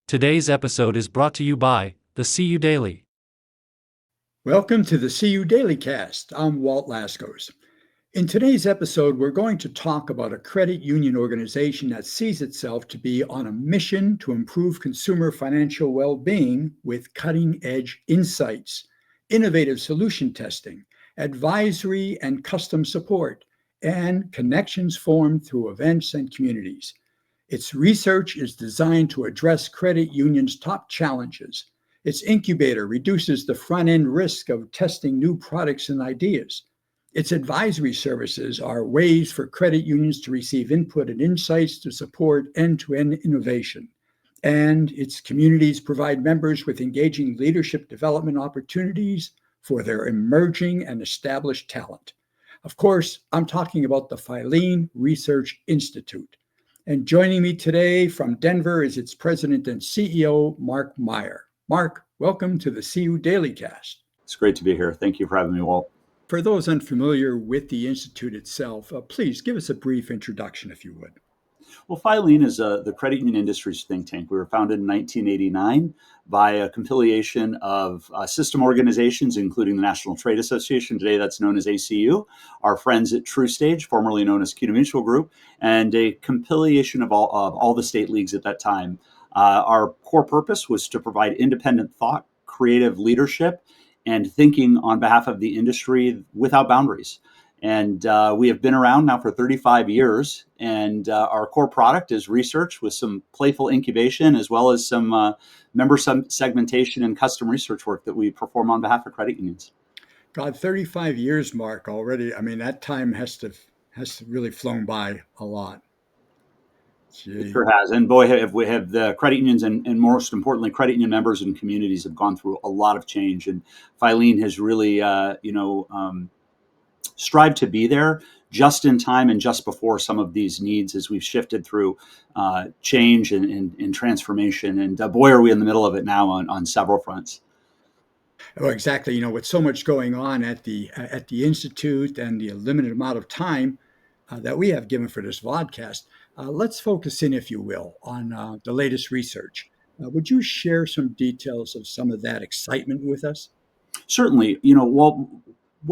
Today's episode is brought to you by the CU Daily. Welcome to the CU DailyCast. I'm Walt Lascos. In today's episode, we're going to talk about a credit union organization that sees itself to be on a mission to improve consumer financial well-being with cutting-edge insights, innovative solution testing, advisory and custom support, and connections formed through events and communities. Its research is designed to address credit unions' top challenges. Its incubator reduces the front-end risk of testing new products and ideas. Its advisory services are ways for credit unions to receive input and insights to support end-to-end innovation. And its communities provide members with engaging leadership development opportunities for their emerging and established talent. Of course, I'm talking about the Filene Research Institute. And joining me today from Denver is its president and CEO, Mark Meyer. Mark, welcome to the CU DailyCast. It's great to be here. Thank you for having me, Walt. For those unfamiliar with the Institute itself, please give us a brief introduction, if you would. Well, Filene is the credit union industry's think tank. We were founded in 1989 by a compilation of system organizations, including the National Trade Association, today that's known as ACU, our friends at TrueStage, formerly known as CUNA Mutual Group, and a compilation of all the state leagues at that time. Our core purpose was to provide independent thought, creative leadership, and thinking on behalf of the industry without boundaries. And we have been around now for 35 years, and our core product is research with some playful incubation, as well as some member segmentation and custom research work that we perform on behalf of credit unions. God, 35 years, Mark, already. I mean, that time has to really flown by a lot. Gee. It sure has. And boy, have the credit unions and most importantly, credit union members and communities have gone through a lot of change. And Filene has really, strive to be there just in time and just before some of these needs as we've shifted through change and transformation. And boy, are we in the middle of it now on several fronts. Oh, exactly. You know, with so much going on at the Institute and the limited amount of time that we have given for this vodcast, let's focus in, if you will, on the latest research. Would you share some details of some of that excitement with us? Certainly.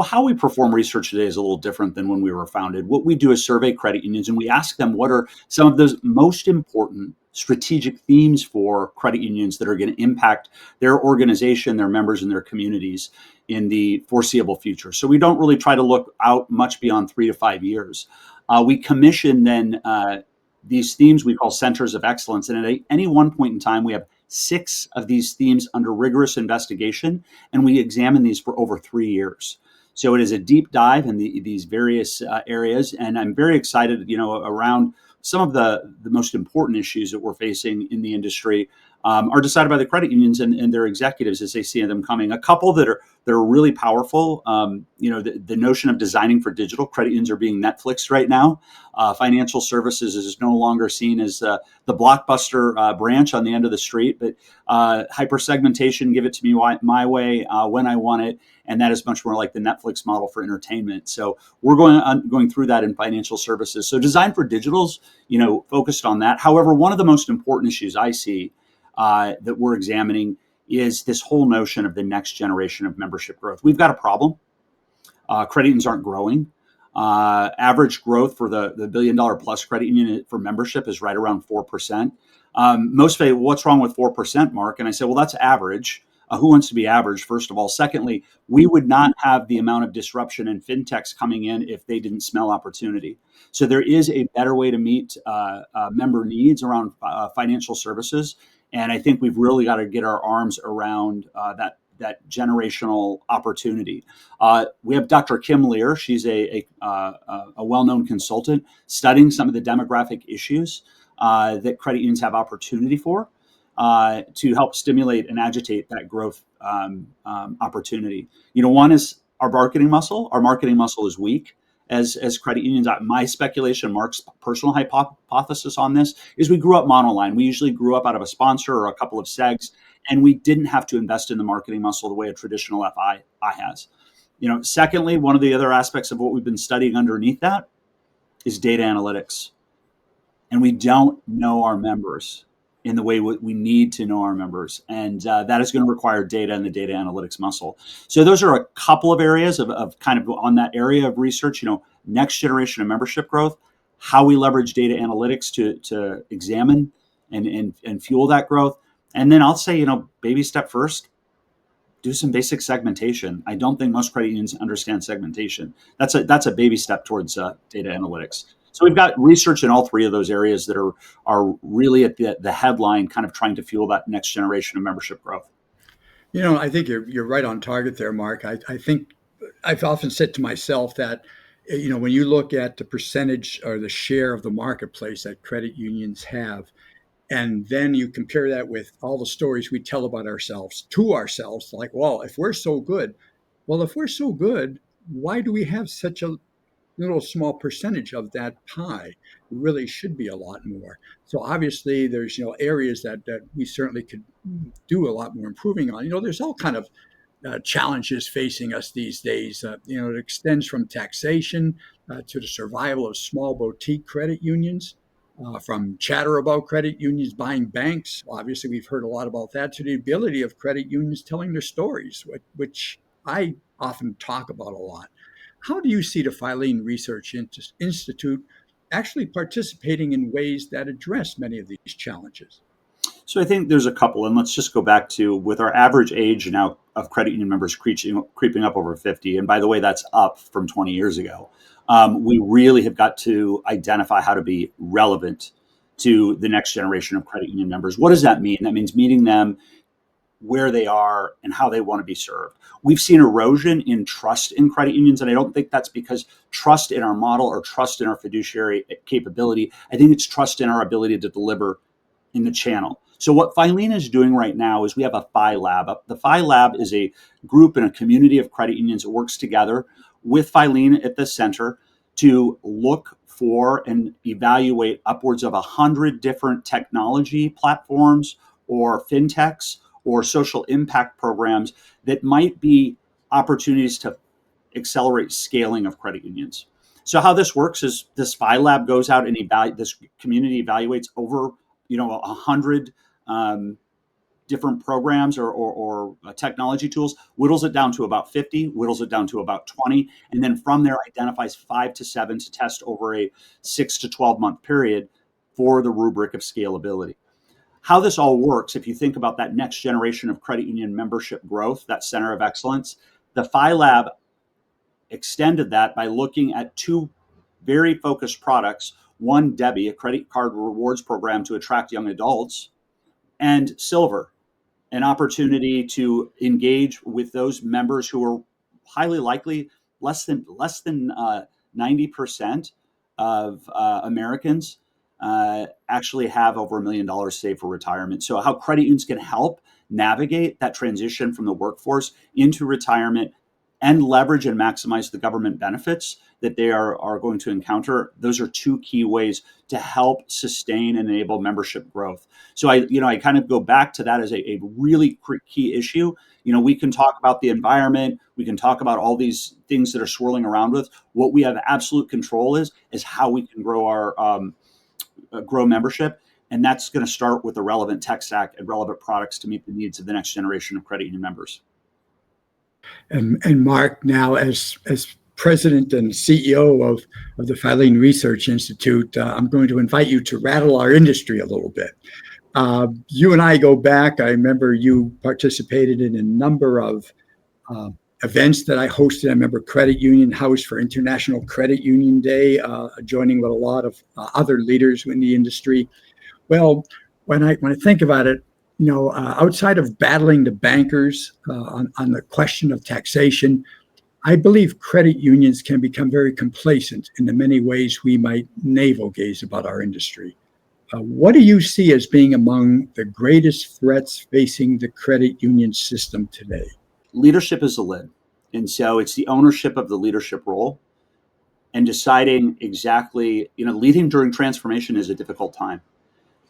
How we perform research today is a little different than when we were founded. What we do is survey credit unions, and we ask them what are some of those most important strategic themes for credit unions that are going to impact their organization, their members, and their communities in the foreseeable future. So we don't really try to look out much beyond 3 to 5 years. We commission then these themes we call centers of excellence, and at any one point in time, we have 6 of these themes under rigorous investigation, and we examine these for over 3 years. So it is a deep dive in these various areas, and I'm very excited, around some of the most important issues that we're facing in the industry are decided by the credit unions and their executives as they see them coming. A couple that are really powerful. The notion of designing for digital. Credit unions are being Netflixed right now. Financial services is no longer seen as the blockbuster branch on the end of the street, but hyper segmentation, give it to me my way when I want it. And that is much more like the Netflix model for entertainment. So we're going through that in financial services. So design for digital's, focused on that. However, one of the most important issues I see that we're examining is this whole notion of the next generation of membership growth. We've got a problem. Credit unions aren't growing. Average growth for the $1 billion plus credit union for membership is right around 4%. Most say, what's wrong with 4%, Mark? And I say, well, that's average. Who wants to be average, first of all? Secondly, we would not have the amount of disruption in fintechs coming in if they didn't smell opportunity. So there is a better way to meet member needs around financial services. And I think we've really got to get our arms around that generational opportunity. We have Dr. Kim Lear. She's a well-known consultant studying some of the demographic issues that credit unions have opportunity for. To help stimulate and agitate that growth opportunity. One is our marketing muscle. Our marketing muscle is weak as credit unions. My speculation, Mark's personal hypothesis on this, is we grew up monoline. We usually grew up out of a sponsor or a couple of segs, and we didn't have to invest in the marketing muscle the way a traditional FI has. Secondly, one of the other aspects of what we've been studying underneath that is data analytics. And we don't know our members in the way we need to know our members. And that is going to require data and the data analytics muscle. So those are a couple of areas of kind of on that area of research, next generation of membership growth, how we leverage data analytics to examine and fuel that growth. And then I'll say, baby step first, do some basic segmentation. I don't think most credit unions understand segmentation. That's a baby step towards data analytics. So we've got research in all three of those areas that are really at the headline, kind of trying to fuel that next generation of membership growth. I think you're right on target there, Mark. I think I've often said to myself that, when you look at the percentage or the share of the marketplace that credit unions have, and then you compare that with all the stories we tell about ourselves to ourselves, like, well, if we're so good, why do we have such a little small percentage of that pie? It really should be a lot more. So obviously there's, areas that we certainly could do a lot more improving on. There's all kind of challenges facing us these days. It extends from taxation to the survival of small boutique credit unions, from chatter about credit unions buying banks. Obviously, we've heard a lot about that, to the ability of credit unions telling their stories, which I often talk about a lot. How do you see the Filene Research Institute actually participating in ways that address many of these challenges? So I think there's a couple, and let's just go back to, with our average age now of credit union members creeping up over 50, and by the way, that's up from 20 years ago. We really have got to identify how to be relevant to the next generation of credit union members. What does that mean? That means meeting them where they are and how they want to be served. We've seen erosion in trust in credit unions, and I don't think that's because trust in our model or trust in our fiduciary capability. I think it's trust in our ability to deliver in the channel. So what Filene is doing right now is we have a Phi Lab. The Phi Lab is a group and a community of credit unions that works together with Filene at the center to look for and evaluate upwards of 100 different technology platforms or fintechs or social impact programs that might be opportunities to accelerate scaling of credit unions. So how this works is this Phi Lab goes out and this community evaluates over 100 different programs or technology tools, whittles it down to about 50, whittles it down to about 20, and then from there identifies 5 to 7 to test over a 6 to 12 month period for the rubric of scalability. How this all works, if you think about that next generation of credit union membership growth, that center of excellence, the Phi Lab extended that by looking at two very focused products. One, Debbie, a credit card rewards program to attract young adults, and Silver, an opportunity to engage with those members who are highly likely, less than 90% of Americans actually have over $1 million saved for retirement. So how credit unions can help navigate that transition from the workforce into retirement and leverage and maximize the government benefits that they are going to encounter. Those are two key ways to help sustain and enable membership growth. So I kind of go back to that as a really key issue. We can talk about the environment, we can talk about all these things that are swirling around with. What we have absolute control is how we can grow our grow membership. And that's going to start with a relevant tech stack and relevant products to meet the needs of the next generation of credit union members. And Mark, now as president and CEO of the Filene Research Institute, I'm going to invite you to rattle our industry a little bit. You and I go back. I remember you participated in a number of events that I hosted. I remember Credit Union House for International Credit Union Day, joining with a lot of other leaders in the industry. Well, when I think about it, outside of battling the bankers on the question of taxation, I believe credit unions can become very complacent in the many ways we might navel gaze about our industry. What do you see as being among the greatest threats facing the credit union system today? Leadership is the lid. And so it's the ownership of the leadership role and deciding exactly, leading during transformation is a difficult time.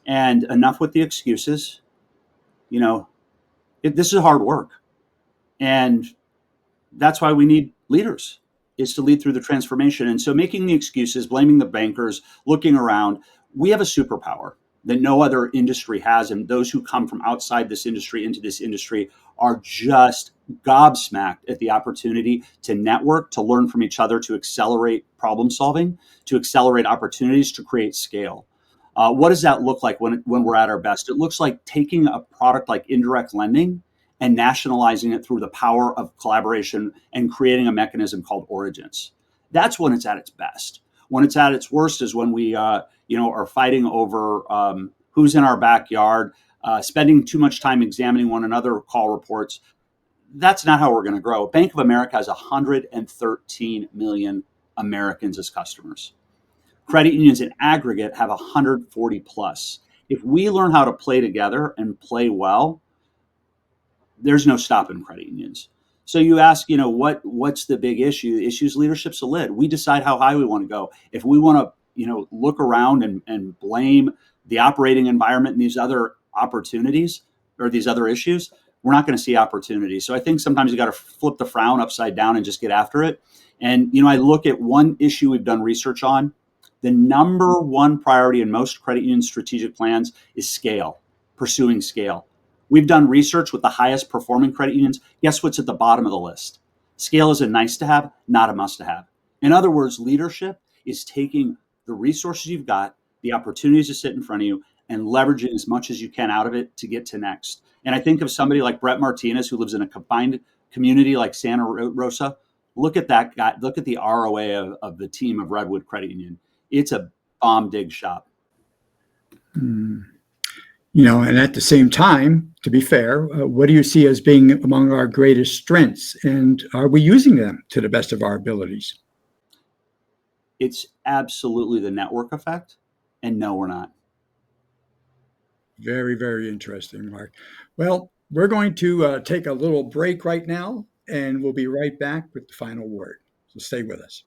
And enough with the excuses. This is hard work. And that's why we need leaders, is to lead through the transformation. And so making the excuses, blaming the bankers, looking around, we have a superpower. that no other industry has. And those who come from outside this industry into this industry are just gobsmacked at the opportunity to network, to learn from each other, to accelerate problem solving, to accelerate opportunities, to create scale. What does that look like when we're at our best? It looks like taking a product like indirect lending and nationalizing it through the power of collaboration and creating a mechanism called origins. That's when it's at its best. When it's at its worst is when we are fighting over who's in our backyard, spending too much time examining one another, call reports. That's not how we're going to grow. Bank of America has 113 million Americans as customers. Credit unions in aggregate have 140 plus. If we learn how to play together and play well, there's no stopping credit unions. So you ask, what's the big issue? The issue is leadership's a lid. We decide how high we want to go. If we want to, look around and blame the operating environment and these other opportunities or these other issues, we're not going to see opportunities. So I think sometimes you got to flip the frown upside down and just get after it. And, I look at one issue we've done research on. The number one priority in most credit union strategic plans is scale, pursuing scale. We've done research with the highest performing credit unions. Guess what's at the bottom of the list? Scale is a nice to have, not a must to have. In other words, leadership is taking the resources you've got, the opportunities that sit in front of you, and leveraging as much as you can out of it to get to next. And I think of somebody like Brett Martinez, who lives in a confined community like Santa Rosa. Look at that guy. Look at the ROA of the team of Redwood Credit Union. It's a bomb dig shop. And at the same time, to be fair, what do you see as being among our greatest strengths? And are we using them to the best of our abilities? It's absolutely the network effect. And no, we're not. Very, very interesting, Mark. Well, we're going to take a little break right now, and we'll be right back with the final word. So stay with us.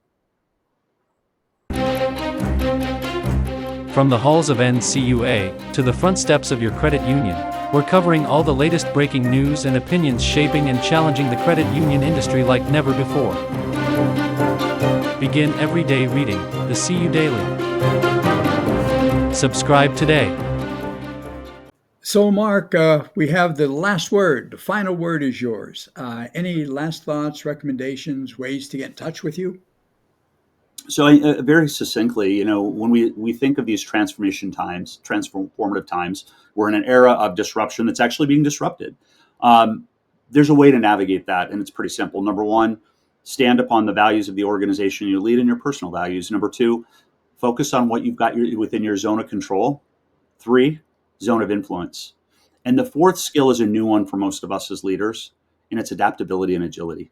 From the halls of NCUA to the front steps of your credit union, we're covering all the latest breaking news and opinions shaping and challenging the credit union industry like never before. Begin every day reading the CU Daily. Subscribe today. So, Mark, we have the last word. The final word is yours. Any last thoughts, recommendations, ways to get in touch with you? So very succinctly, when we think of these transformative times, we're in an era of disruption that's actually being disrupted. There's a way to navigate that, and it's pretty simple. Number one, stand upon the values of the organization you lead and your personal values. Number two, focus on what you've got within your zone of control. Three, zone of influence. And the fourth skill is a new one for most of us as leaders, and it's adaptability and agility.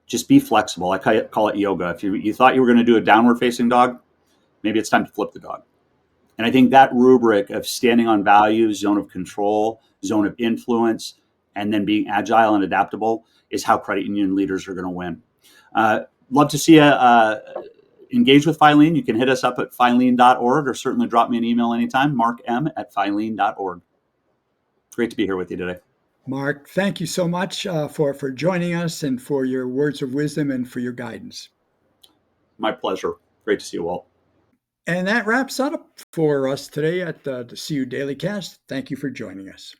Just be flexible. I call it yoga. If you thought you were going to do a downward facing dog, maybe it's time to flip the dog. And I think that rubric of standing on values, zone of control, zone of influence, and then being agile and adaptable is how credit union leaders are going to win. Love to see you engage with Filene. You can hit us up at filene.org or certainly drop me an email anytime, markm@filene.org. Great to be here with you today. Mark, thank you so much for joining us and for your words of wisdom and for your guidance. My pleasure. Great to see you, Walt. And that wraps up for us today at the CU DailyCast. Thank you for joining us.